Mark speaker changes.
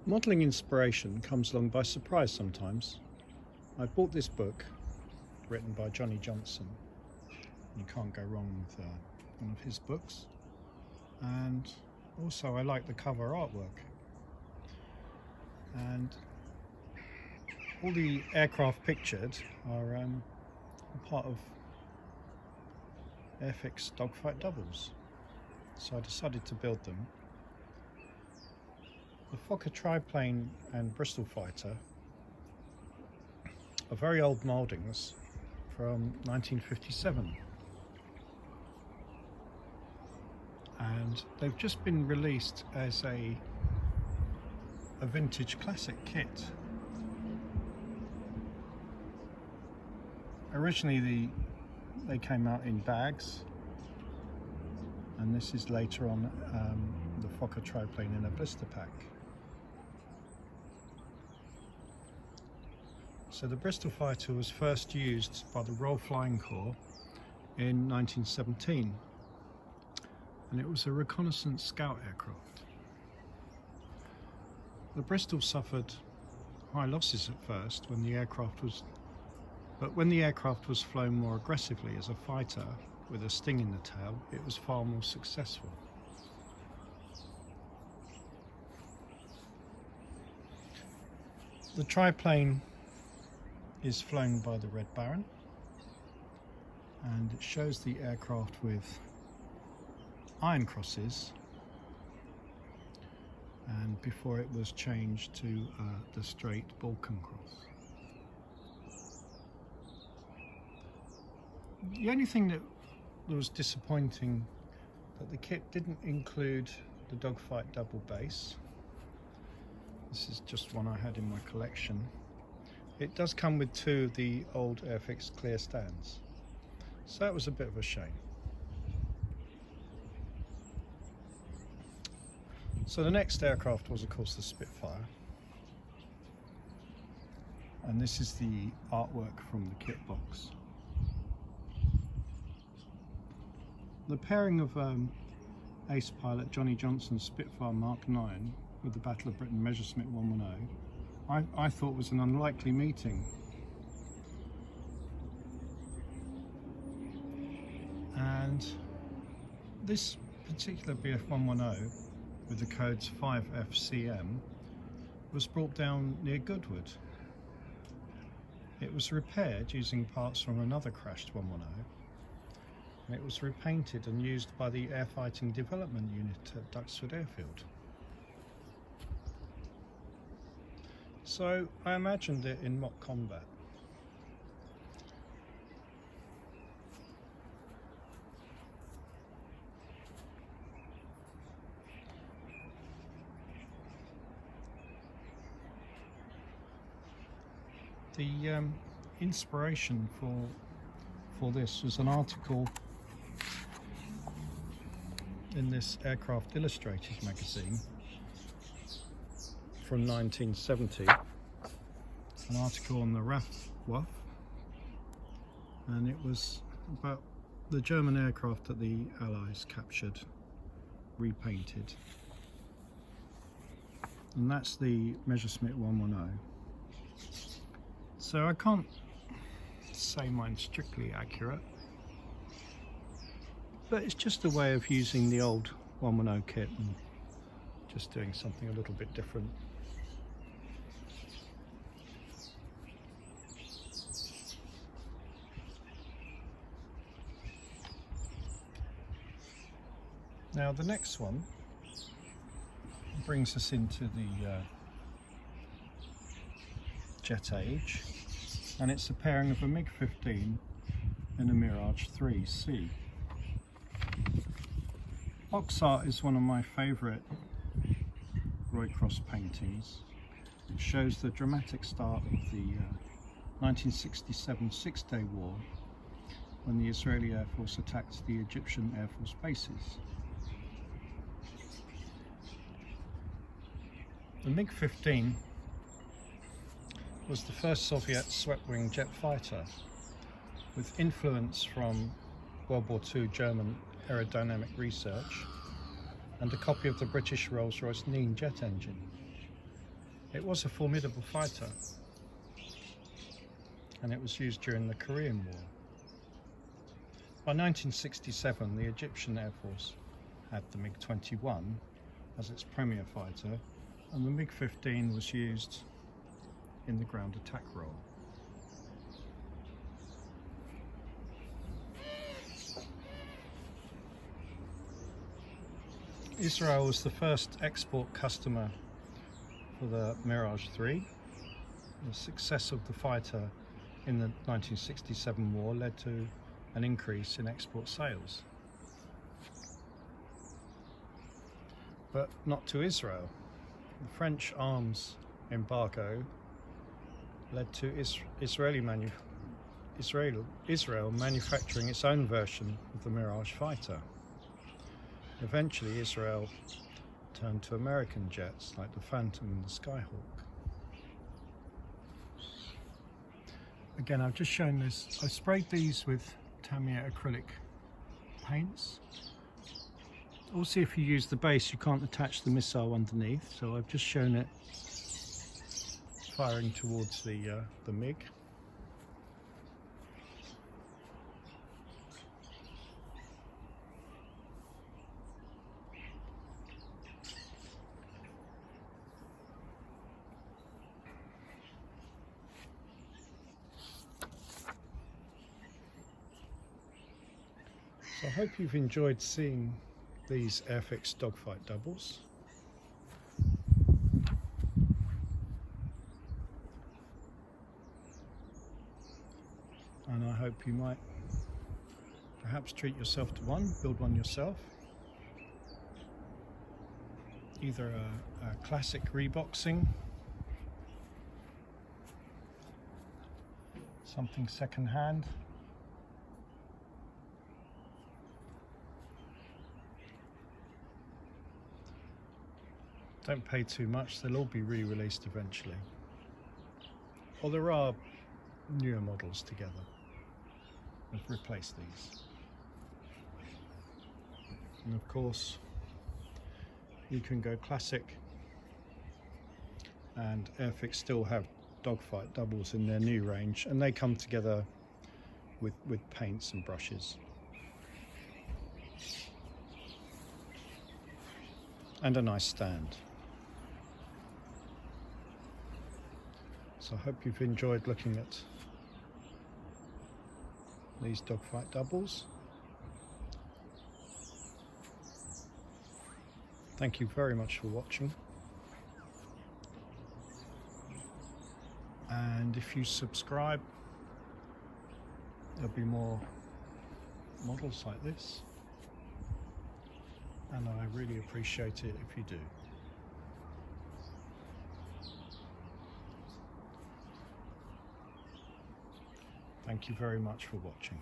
Speaker 1: Modelling inspiration comes along by surprise sometimes. I bought this book written by Johnny Johnson. You can't go wrong with one of his books. And also I like the cover artwork. And all the aircraft pictured are part of Airfix dogfight doubles. So I decided to build them. The Fokker triplane and Bristol fighter are very old mouldings from 1957, and they've just been released as a vintage classic kit. Originally they came out in bags, and this is later on the Fokker triplane in a blister pack. So the Bristol fighter was first used by the Royal Flying Corps in 1917, and it was a reconnaissance scout aircraft. The Bristol suffered high losses at first when the aircraft was flown more aggressively as a fighter with a sting in the tail, it was far more successful. The triplane is flown by the Red Baron, and it shows the aircraft with iron crosses, and before it was changed to the straight Balkan cross. The only thing that was disappointing, that the kit didn't include the dogfight double base. This is just one I had in my collection. It does come with two of the old Airfix clear stands, so that was a bit of a shame. So the next aircraft was of course the Spitfire, and this is the artwork from the kit box. The pairing of ace pilot Johnny Johnson's Spitfire Mark IX with the Battle of Britain Messerschmitt 110 I thought was an unlikely meeting. And this particular BF 110 with the codes 5FCM was brought down near Goodwood. It was repaired using parts from another crashed 110, and it was repainted and used by the Air Fighting Development Unit at Duxford Airfield. So I imagined it in mock combat. The inspiration for this was an article in this Aircraft Illustrated magazine from 1970, an article on the RAF, and it was about the German aircraft that the Allies captured, repainted, and that's the Messerschmitt 110. So I can't say mine's strictly accurate, but it's just a way of using the old 110 kit and just doing something a little bit different. Now the next one brings us into the jet age, and it's a pairing of a MiG-15 and a Mirage 3C. Box art is one of my favourite Roycross paintings. It shows the dramatic start of the 1967 Six-Day War, when the Israeli Air Force attacked the Egyptian Air Force bases. The MiG-15 was the first Soviet swept-wing jet fighter, with influence from World War II German aerodynamic research and a copy of the British Rolls-Royce Nene jet engine. It was a formidable fighter, and it was used during the Korean War. By 1967, the Egyptian Air Force had the MiG-21 as its premier fighter, and the MiG-15 was used in the ground attack role. Israel was the first export customer for the Mirage 3. The success of the fighter in the 1967 war led to an increase in export sales. But not to Israel. The French arms embargo led to Israel manufacturing its own version of the Mirage fighter. Eventually Israel turned to American jets like the Phantom and the Skyhawk. Again, I've just shown this. I sprayed these with Tamiya acrylic paints. Also, if you use the base, you can't attach the missile underneath, so I've just shown it firing towards the MiG. So I hope you've enjoyed seeing these Airfix dogfight doubles. And I hope you might perhaps treat yourself to one, build one yourself. Either a classic reboxing, something second hand, don't pay too much, they'll all be re-released eventually. Or there are newer models together. I've replaced these. And of course, you can go classic, and Airfix still have dogfight doubles in their new range, and they come together with paints and brushes. And a nice stand. So I hope you've enjoyed looking at these dogfight doubles. Thank you very much for watching. And if you subscribe, there'll be more models like this. And I really appreciate it if you do. Thank you very much for watching.